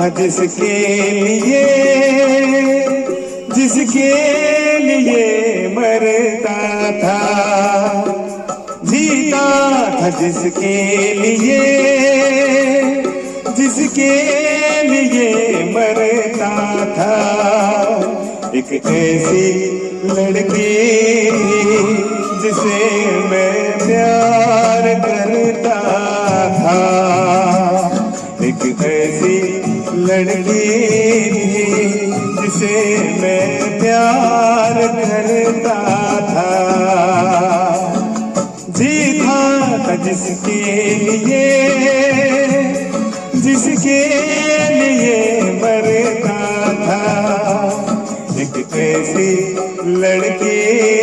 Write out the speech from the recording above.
था जिसके लिए मरता था, जीता था जिसके लिए मरता था। एक ऐसी लड़की जिसे मैं प्यार करता था, एक ऐसी लड़की जिसे मैं प्यार करता था। जीता था जिसके लिए